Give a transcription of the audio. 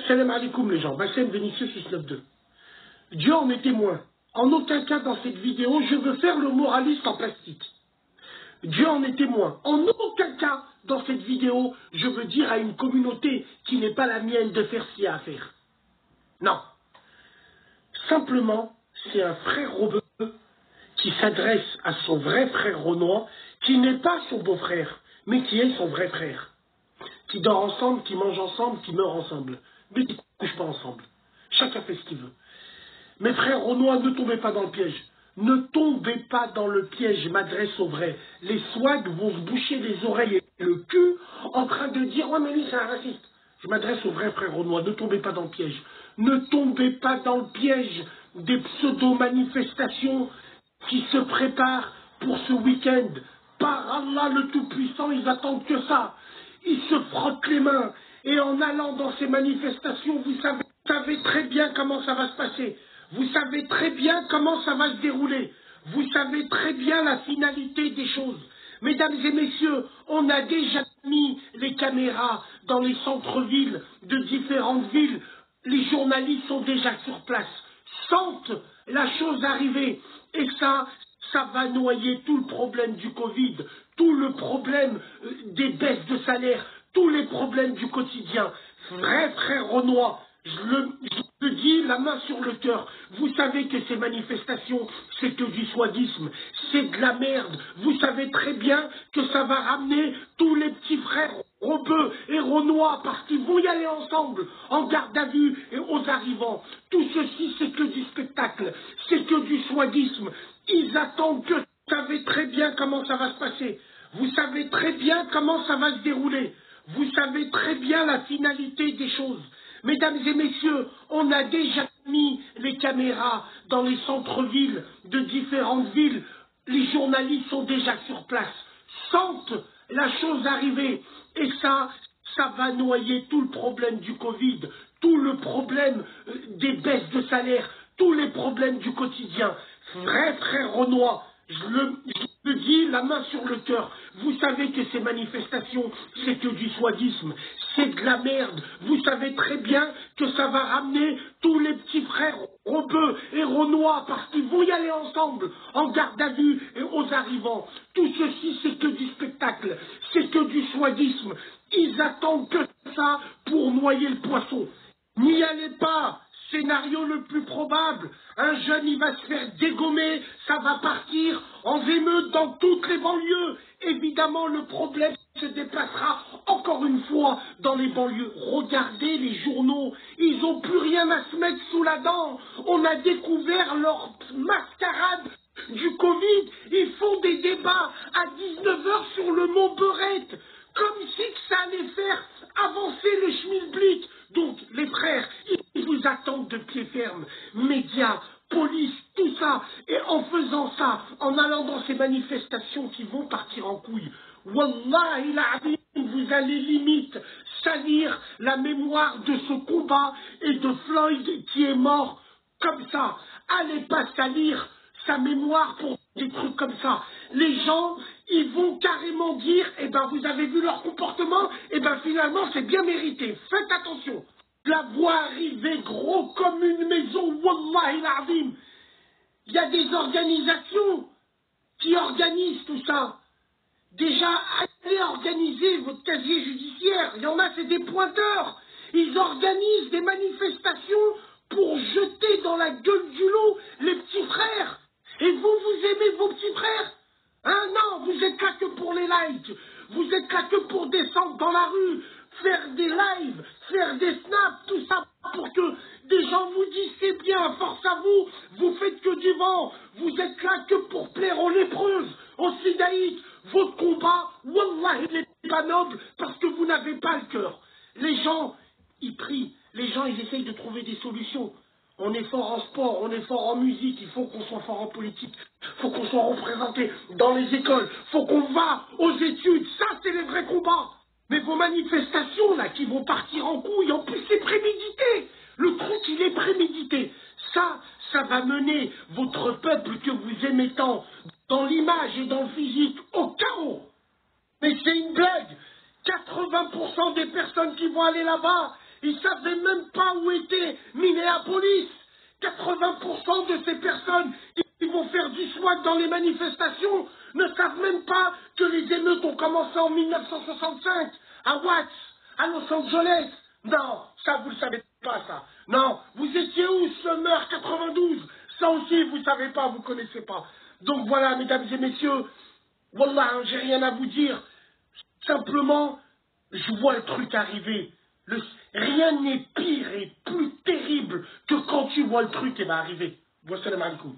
Salam alaikum les gens, Bassem Vénitieux 692. Dieu en est témoin. En aucun cas dans cette vidéo, je veux faire le moraliste en plastique. Dieu en est témoin. En aucun cas dans cette vidéo, je veux dire à une communauté qui n'est pas la mienne de faire ce qu'il y a à faire. Non. Simplement, c'est un frère rebeu qui s'adresse à son vrai frère Renoir, qui n'est pas son beau-frère, mais qui est son vrai frère. Qui dort ensemble, qui mange ensemble, qui meurt ensemble, mais qui ne couche pas ensemble. Chacun fait ce qu'il veut. Mes frères Renois, ne tombez pas dans le piège. Ne tombez pas dans le piège, je m'adresse aux vrais. Les swags vont se boucher les oreilles et le cul en train de dire « Ouais mais lui c'est un raciste ». Je m'adresse aux vrais frères Renois, ne tombez pas dans le piège. Ne tombez pas dans le piège des pseudo-manifestations qui se préparent pour ce week-end. Par Allah le Tout-Puissant, ils attendent que ça. Ils se frottent les mains. Et en allant dans ces manifestations, vous savez très bien comment ça va se passer. Vous savez très bien comment ça va se dérouler. Vous savez très bien la finalité des choses. Mesdames et messieurs, on a déjà mis les caméras dans les centres-villes de différentes villes. Les journalistes sont déjà sur place. Sentent la chose arriver. Et ça va noyer tout le problème du Covid, tout le problème des baisses de salaire, tous les problèmes du quotidien. Vrai frère Renoir, je le dis la main sur le cœur, vous savez que ces manifestations, c'est que du swagisme, c'est de la merde. Vous savez très bien que ça va ramener tous les petits frères rebeux et Renois parce qu'ils vont y aller ensemble, en garde à vue et aux arrivants. Tout ceci, c'est que du spectacle, c'est que du swagisme. Ils attendent que... Vous savez très bien comment ça va se passer. Vous savez très bien comment ça va se dérouler. Vous savez très bien la finalité des choses. Mesdames et messieurs, on a déjà mis les caméras dans les centres-villes de différentes villes. Les journalistes sont déjà sur place, sentent la chose arriver. Et ça va noyer tout le problème du Covid, tout le problème des baisses de salaire, tous les problèmes du quotidien. Vrai frère Renoir, je le dis la main sur le cœur, vous savez que ces manifestations, c'est que du swagisme, c'est de la merde. Vous savez très bien que ça va ramener tous les petits frères rebeux et Renois parce qu'ils vont y aller ensemble, en garde à vue et aux arrivants. Tout ceci, c'est que du spectacle, c'est que du swagisme. Ils attendent que ça pour noyer le poisson. N'y allez pas. Scénario le plus probable, un jeune il va se faire dégommer, ça va partir en émeute dans toutes les banlieues. Évidemment le problème se déplacera encore une fois dans les banlieues. Regardez les journaux, ils n'ont plus rien à se mettre sous la dent. On a découvert leur mascarade du Covid, ils font des débats à 19 h sur le mont Beurette, comme si ça allait faire avancer le schmilblick. Donc, les frères, ils vous attendent de pied ferme, médias, police, tout ça. Et en faisant ça, en allant dans ces manifestations qui vont partir en couille, Wallahi l'azim, vous allez limite salir la mémoire de ce combat et de Floyd qui est mort comme ça. Allez pas salir sa mémoire pour des trucs comme ça. Les gens, ils vont carrément dire, eh ben vous avez vu leur comportement, eh ben finalement c'est bien mérité. Faites attention. La voix arriver gros comme une maison, wallahi l'azim. Il y a des organisations qui organisent tout ça. Déjà, allez organiser votre casier judiciaire. Il y en a, c'est des pointeurs. Ils organisent des manifestations pour jeter dans la gueule du loup les petits frères. Et vous, vous aimez vos petits frères? Hein, non, vous êtes là que pour les likes. Vous êtes là que pour descendre dans la rue, faire des lives, faire des snaps, tout ça pour que des gens vous disent c'est bien, force à vous, vous faites que du vent. Vous êtes là que pour plaire aux lépreuses, aux sidaïtes. Votre combat, wallah, il n'est pas noble parce que vous n'avez pas le cœur. Les gens, ils prient. Les gens, ils essayent de trouver des solutions. On est fort en sport, on est fort en musique, il faut qu'on soit fort en politique, il faut qu'on soit représenté dans les écoles, il faut qu'on va aux études, ça c'est les vrais combats. Mais vos manifestations là qui vont partir en couille, en plus c'est prémédité, le truc il est prémédité. Ça va mener votre peuple que vous aimez tant, dans l'image et dans le physique, au chaos. Mais c'est une blague. 80% des personnes qui vont aller là-bas, Ils ne savaient même pas où était Minneapolis. 80% de ces personnes qui vont faire du SWAT dans les manifestations ne savent même pas que les émeutes ont commencé en 1965 à Watts, à Los Angeles. Non, ça vous ne le savez pas ça. Non, vous étiez où, Summer 92? Ça aussi vous ne savez pas, vous ne connaissez pas. Donc voilà, mesdames et messieurs, Wallah, j'ai rien à vous dire. Simplement, je vois le truc arriver. Rien n'est pire et plus terrible que quand tu vois le truc qui va arriver. Wassalam alaikum.